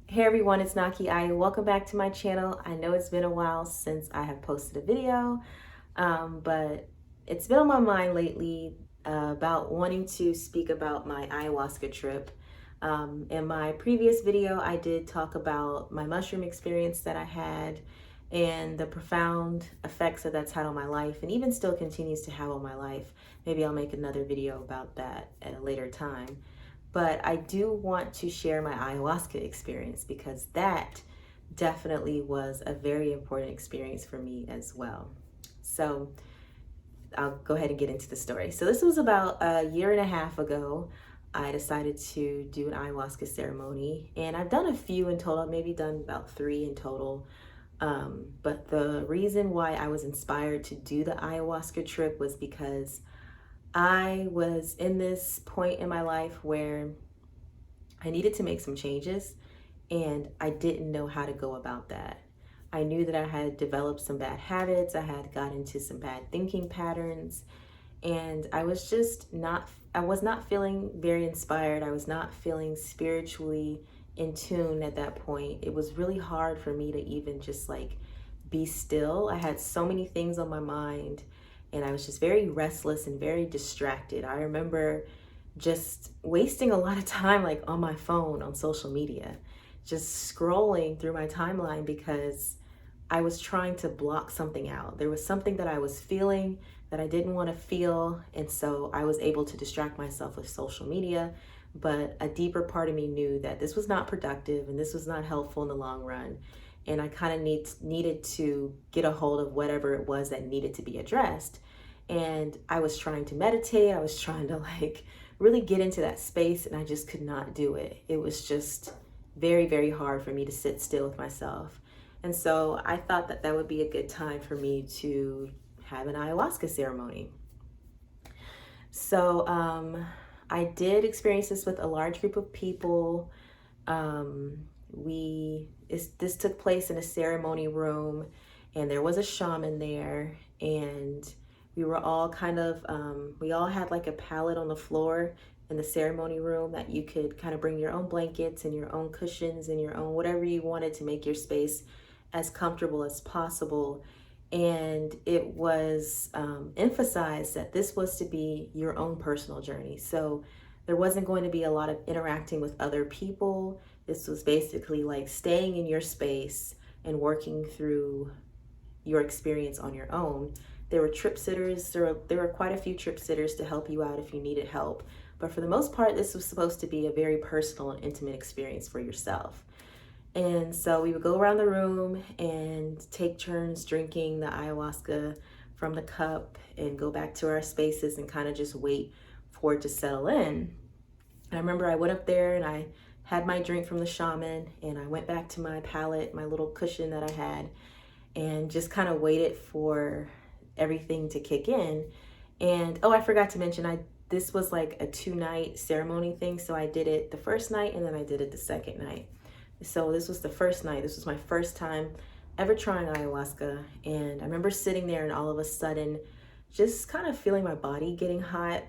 Hey everyone, it's Naki Aya. Welcome back to my channel. I know it's been a while since I have posted a video, but it's been on my mind lately about wanting to speak about my ayahuasca trip. In my previous video, I did talk about my mushroom experience that I had and the profound effects that that's had on my life and even still continues to have on my life. Maybe I'll make another video about that at a later time. But I do want to share my ayahuasca experience because that definitely was a very important experience for me as well. So I'll go ahead and get into the story. So this was about a year and a half ago. I decided to do an ayahuasca ceremony, and I've done a few in total, maybe done about 3 in total. But the reason why I was inspired to do the ayahuasca trip was because I was in this point in my life where I needed to make some changes and I didn't know how to go about that. I knew that I had developed some bad habits, I had got into some bad thinking patterns, and I was not feeling very inspired. I was not feeling spiritually in tune at that point. It was really hard for me to even just like be still. I had so many things on my mind and I was just very restless and very distracted. I remember just wasting a lot of time like on my phone on social media, just scrolling through my timeline because I was trying to block something out. There was something that I was feeling that I didn't want to feel, and so I was able to distract myself with social media. But a deeper part of me knew that this was not productive and this was not helpful in the long run. And I kind of needed to get a hold of whatever it was that needed to be addressed. And I was trying to meditate. I was trying to like really get into that space, and I just could not do it. It was just very, very hard for me to sit still with myself. And so I thought that that would be a good time for me to have an ayahuasca ceremony. So I did experience this with a large group of people. This took place in a ceremony room, and there was a shaman there, and we were all we all had like a pallet on the floor in the ceremony room that you could kind of bring your own blankets and your own cushions and your own whatever you wanted to make your space as comfortable as possible. And it was emphasized that this was to be your own personal journey. So there wasn't going to be a lot of interacting with other people. This was basically like staying in your space and working through your experience on your own. There were trip sitters. There were quite a few trip sitters to help you out if you needed help. But for the most part, this was supposed to be a very personal and intimate experience for yourself. And so we would go around the room and take turns drinking the ayahuasca from the cup and go back to our spaces and kind of just wait for it to settle in. And I remember I went up there and I had my drink from the shaman, and I went back to my pallet, my little cushion that I had, and just kind of waited for everything to kick in. And oh, I forgot to mention, this was like a 2-night ceremony thing. So I did it the first night and then I did it the second night. So this was the first night. This was my first time ever trying ayahuasca. And I remember sitting there and all of a sudden just kind of feeling my body getting hot.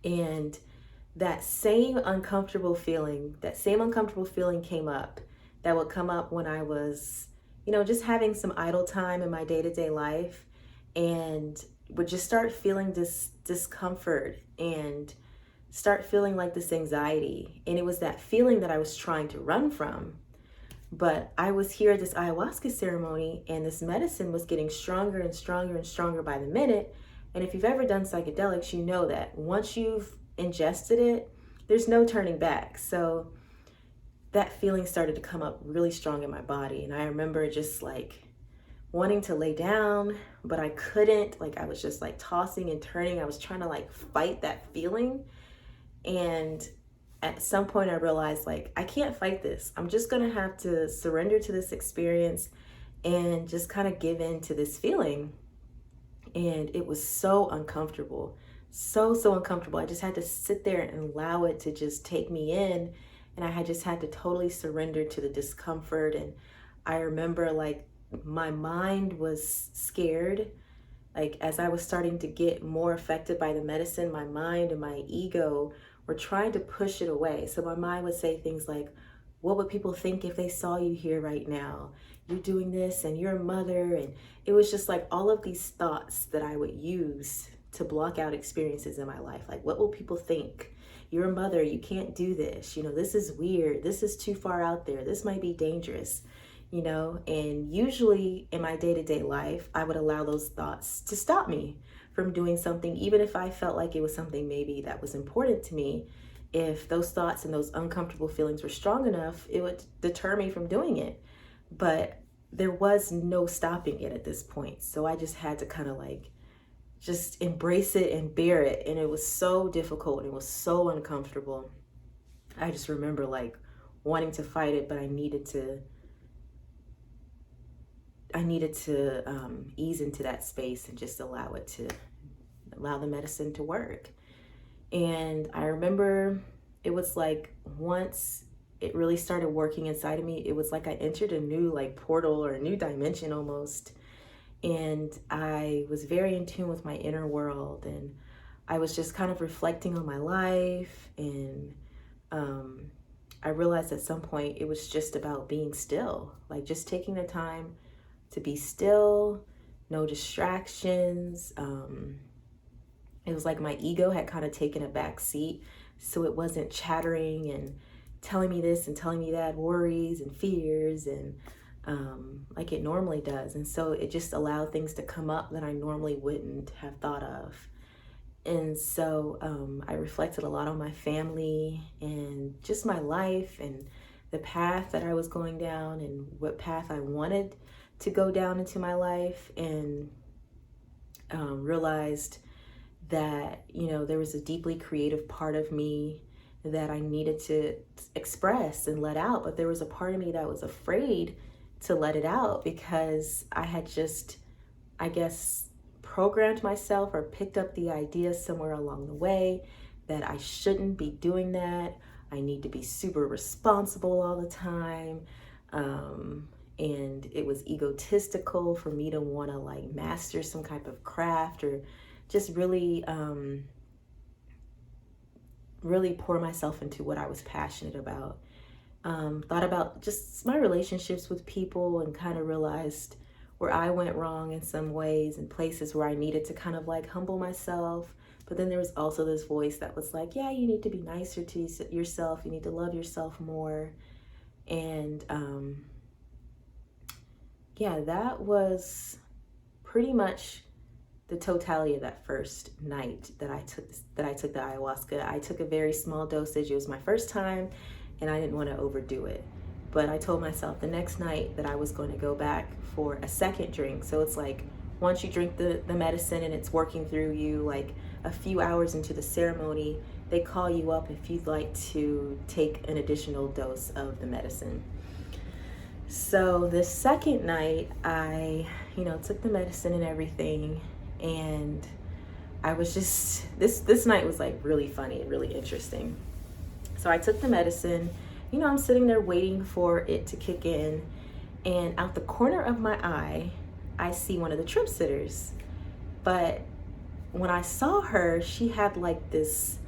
And that same uncomfortable feeling came up that would come up when I was, just having some idle time in my day-to-day life, and would just start feeling this discomfort and start feeling like this anxiety. And it was that feeling that I was trying to run from. But I was here at this ayahuasca ceremony, and this medicine was getting stronger and stronger and stronger by the minute. And if you've ever done psychedelics, you know that once you've ingested it, there's no turning back. So that feeling started to come up really strong in my body. And I remember just like wanting to lay down, but I couldn't. Like I was just like tossing and turning. I was trying to like fight that feeling. And at some point I realized like, I can't fight this. I'm just gonna have to surrender to this experience and just kind of give in to this feeling. And it was so uncomfortable, so uncomfortable. I just had to sit there and allow it to just take me in. And I had just had to totally surrender to the discomfort. And I remember like my mind was scared. Like as I was starting to get more affected by the medicine, my mind and my ego were trying to push it away. So my mind would say things like, what would people think if they saw you here right now? You're doing this and you're a mother. And it was just like all of these thoughts that I would use to block out experiences in my life. Like, what will people think? You're a mother, you can't do this. This is weird. This is too far out there. This might be dangerous, and usually in my day-to-day life, I would allow those thoughts to stop me from doing something, even if I felt like it was something maybe that was important to me. If those thoughts and those uncomfortable feelings were strong enough, it would deter me from doing it. But there was no stopping it at this point. So I just had to kind of like just embrace it and bear it. And it was so difficult and it was so uncomfortable. I just remember like wanting to fight it, but I needed to ease into that space and just allow the medicine to work. And I remember it was like once it really started working inside of me, it was like I entered a new like portal or a new dimension almost. And I was very in tune with my inner world, and I was just kind of reflecting on my life. And I realized at some point it was just about being still, like just taking the time to be still, no distractions. It was like my ego had kind of taken a back seat, so it wasn't chattering and telling me this and telling me that, worries and fears and like it normally does. And so it just allowed things to come up that I normally wouldn't have thought of. And so I reflected a lot on my family and just my life and the path that I was going down and what path I wanted to go down into my life, and realized that, there was a deeply creative part of me that I needed to express and let out. But there was a part of me that was afraid to let it out because I had just, I guess, programmed myself or picked up the idea somewhere along the way that I shouldn't be doing that. I need to be super responsible all the time. And it was egotistical for me to want to like master some type of craft or just really, really pour myself into what I was passionate about. Thought about just my relationships with people and kind of realized where I went wrong in some ways and places where I needed to kind of like humble myself. But then there was also this voice that was like, yeah, you need to be nicer to yourself. You need to love yourself more. And yeah, that was pretty much the totality of that first night that I took the ayahuasca. I took a very small dosage. It was my first time and I didn't want to overdo it. But I told myself the next night that I was going to go back for a second drink. So it's like once you drink the medicine and it's working through you, like a few hours into the ceremony, they call you up if you'd like to take an additional dose of the medicine. So the second night, I, took the medicine and everything, and I was just, this night was like really funny and really interesting. So I took the medicine, I'm sitting there waiting for it to kick in, and out the corner of my eye, I see one of the trip sitters. But when I saw her, she had like this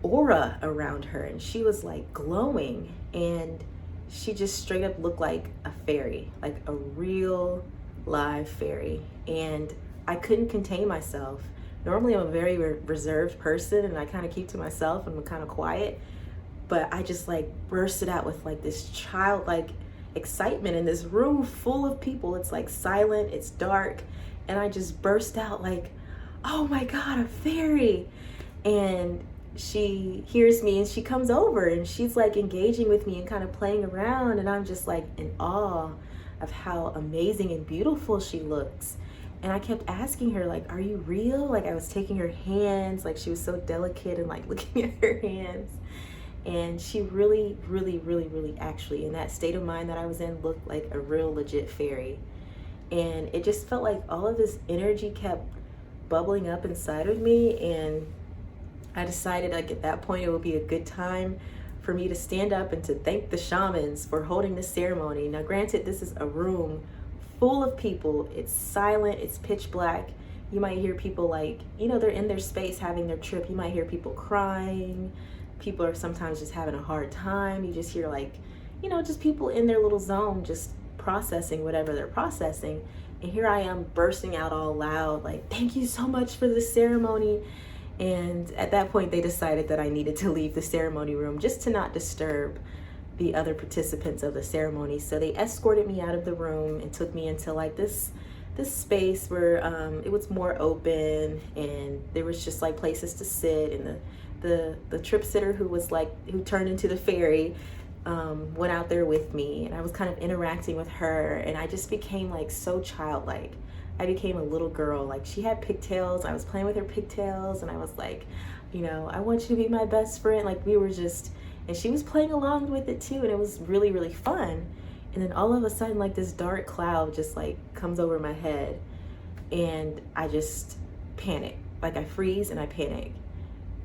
aura around her, and she was like glowing, and she just straight up looked like a fairy, like a real live fairy. And I couldn't contain myself. Normally I'm a very reserved person and I kind of keep to myself and I'm kind of quiet, but I just like bursted out with like this childlike excitement in this room full of people. It's like silent, it's dark, and I just burst out like, oh my God, a fairy. And she hears me and she comes over and she's like engaging with me and kind of playing around, and I'm just like in awe of how amazing and beautiful she looks. And I kept asking her, like, are you real? Like, I was taking her hands, like she was so delicate and like looking at her hands. And she really, really, really, really actually, in that state of mind that I was in, looked like a real legit fairy. And it just felt like all of this energy kept bubbling up inside of me. And I decided like at that point it would be a good time for me to stand up and to thank the shamans for holding this ceremony. Now granted, this is a room full of people. It's silent, it's pitch black. You might hear people like, they're in their space having their trip. You might hear people crying. people are sometimes just having a hard time. You just hear like, you know, just people in their little zone just processing whatever they're processing. And here I am bursting out all loud, like, thank you so much for the ceremony. And at that point, they decided that I needed to leave the ceremony room just to not disturb the other participants of the ceremony. So they escorted me out of the room and took me into like this space where it was more open, and there was just like places to sit, and the trip sitter who turned into the fairy went out there with me, and I was kind of interacting with her, and I just became like so childlike. I became a little girl. Like, she had pigtails, I was playing with her pigtails, and I was like, you know, I want you to be my best friend. Like, we were just, and she was playing along with it too, and it was really, really fun. And then all of a sudden, like, this dark cloud just like comes over my head, and I just panic. Like, I freeze and I panic,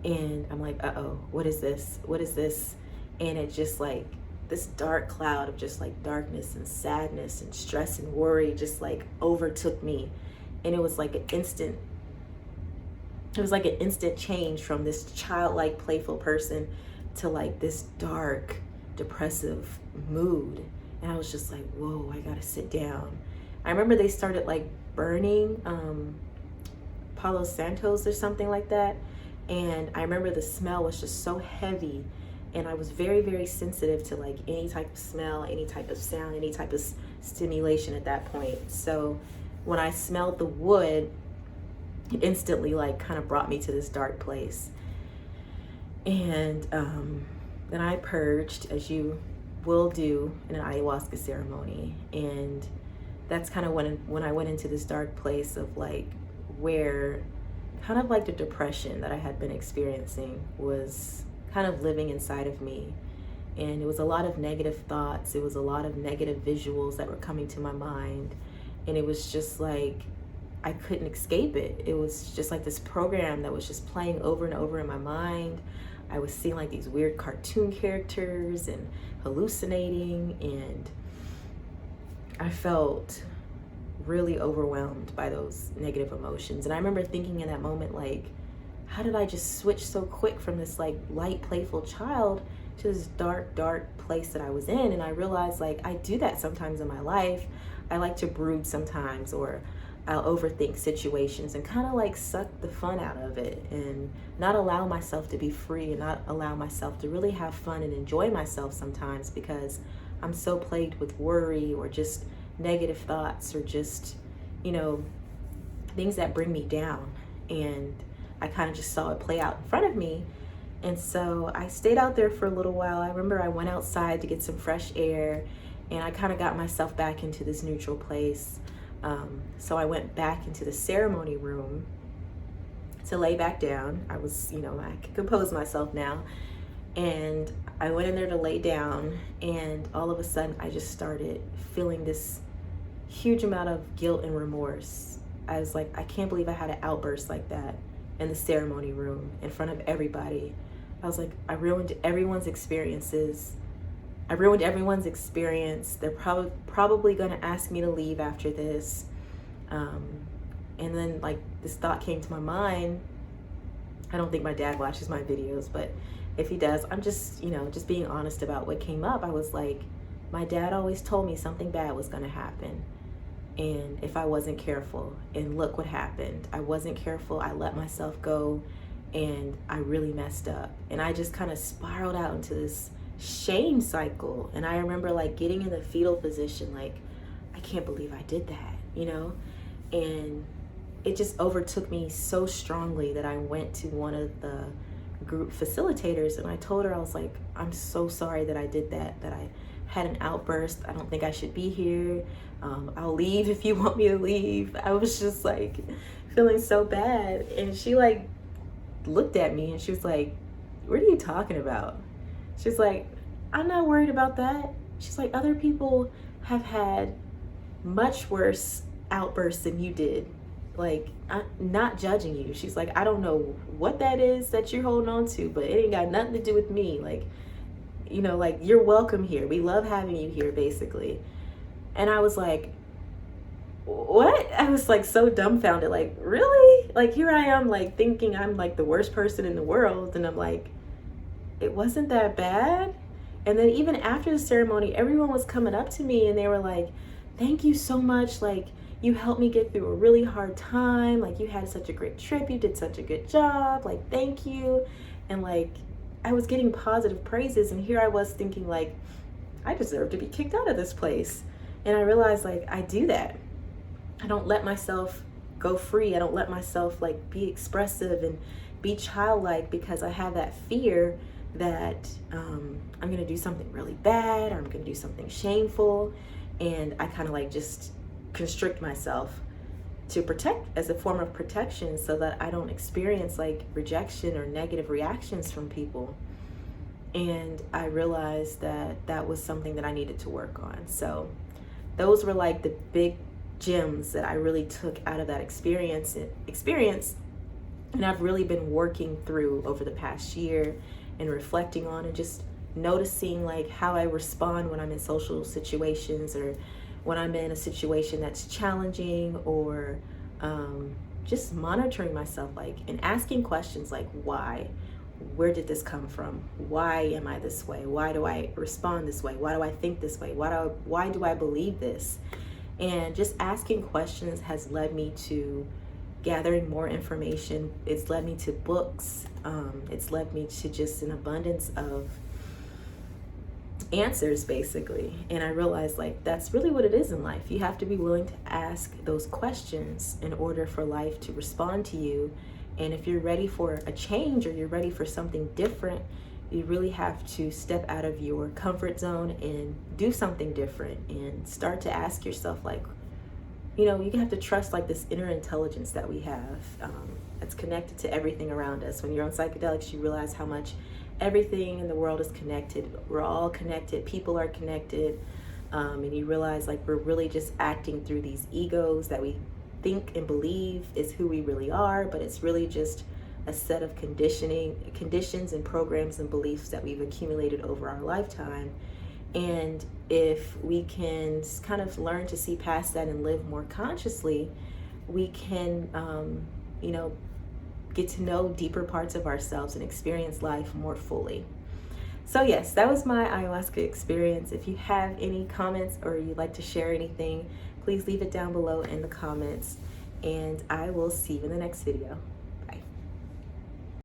and I'm like, uh-oh, what is this? What is this? And it just like, this dark cloud of just like darkness and sadness and stress and worry just like overtook me. And it was like an instant change from this childlike, playful person to like this dark, depressive mood. And I was just like, whoa, I gotta sit down. I remember they started like burning Palo Santos or something like that. And I remember the smell was just so heavy. And I was very, very sensitive to like any type of smell, any type of sound, any type of stimulation at that point. So when I smelled the wood, it instantly like kind of brought me to this dark place. And then I purged, as you will do in an ayahuasca ceremony. And that's kind of when I went into this dark place of like where kind of like the depression that I had been experiencing was kind of living inside of me. And it was a lot of negative thoughts. It was a lot of negative visuals that were coming to my mind. And it was just like, I couldn't escape it. It was just like this program that was just playing over and over in my mind. I was seeing like these weird cartoon characters and hallucinating, and I felt really overwhelmed by those negative emotions. And I remember thinking in that moment, like, how did I just switch so quick from this like light, playful child to this dark, dark place that I was in? And I realized like I do that sometimes in my life. I like to brood sometimes, or I'll overthink situations and kind of like suck the fun out of it and not allow myself to be free, and not allow myself to really have fun and enjoy myself sometimes, because I'm so plagued with worry or just negative thoughts, or just, you know, things that bring me down. And I kind of just saw it play out in front of me. And so I stayed out there for a little while. I remember I went outside to get some fresh air, and I kind of got myself back into this neutral place. So I went back into the ceremony room to lay back down. I was, you know, I could compose myself now. And I went in there to lay down, and all of a sudden I just started feeling this huge amount of guilt and remorse. I was like, I can't believe I had an outburst like that in the ceremony room in front of everybody. I was like, I ruined everyone's experiences. I ruined everyone's experience. They're probably gonna ask me to leave after this. And then like this thought came to my mind. I don't think my dad watches my videos, but if he does, I'm just, you know, just being honest about what came up. I was like, my dad always told me something bad was gonna happen, and if I wasn't careful, and look what happened. I wasn't careful. I let myself go, and I really messed up. And I just kind of spiraled out into this shame cycle. And I remember like getting in the fetal position, like, I can't believe I did that, you know? And it just overtook me so strongly that I went to one of the group facilitators, and I told her, I was like, I'm so sorry that I did that I had an outburst. I don't think I should be here. I'll leave if you want me to leave. I was just like feeling so bad. And she like looked at me and she was like, what are you talking about? She's like, I'm not worried about that. She's like, other people have had much worse outbursts than you did. Like, I'm not judging you. She's like, I don't know what that is that you're holding on to, but it ain't got nothing to do with me. Like, you know, like, you're welcome here. We love having you here, basically. And I was like, what? I was like so dumbfounded, like, really? Like, here I am, like, thinking I'm like the worst person in the world. And I'm like, it wasn't that bad. And then even after the ceremony, everyone was coming up to me and they were like, thank you so much. Like, you helped me get through a really hard time. Like, you had such a great trip. You did such a good job. Like, thank you. And like, I was getting positive praises. And here I was thinking like, I deserve to be kicked out of this place. And I realized like, I do that. I don't let myself go free. I don't let myself like be expressive and be childlike because I have that fear that I'm gonna do something really bad or I'm gonna do something shameful, and I kind of like just constrict myself to protect, as a form of protection, so that I don't experience like rejection or negative reactions from people. And I realized that that was something that I needed to work on. So those were like the big gems that I really took out of that experience, and I've really been working through over the past year and reflecting on and just noticing like how I respond when I'm in social situations or when I'm in a situation that's challenging, or just monitoring myself, like, and asking questions like, why? Where did this come from? Why am I this way? Why do I respond this way? Why do I think this way? Why do I believe this? And just asking questions has led me to gathering more information. It's led me to books. It's led me to just an abundance of answers, basically. And I realized like that's really what it is in life. You have to be willing to ask those questions in order for life to respond to you. And if you're ready for a change or you're ready for something different, you really have to step out of your comfort zone and do something different and start to ask yourself like, you know, you have to trust like this inner intelligence that we have, that's connected to everything around us. When you're on psychedelics, you realize how much everything in the world is connected. We're all connected. People are connected. And you realize like we're really just acting through these egos that we think and believe is who we really are, but it's really just a set of conditions and programs and beliefs that we've accumulated over our lifetime. And if we can kind of learn to see past that and live more consciously, we can, get to know deeper parts of ourselves and experience life more fully. So yes, that was my ayahuasca experience. If you have any comments or you'd like to share anything, please leave it down below in the comments, and I will see you in the next video.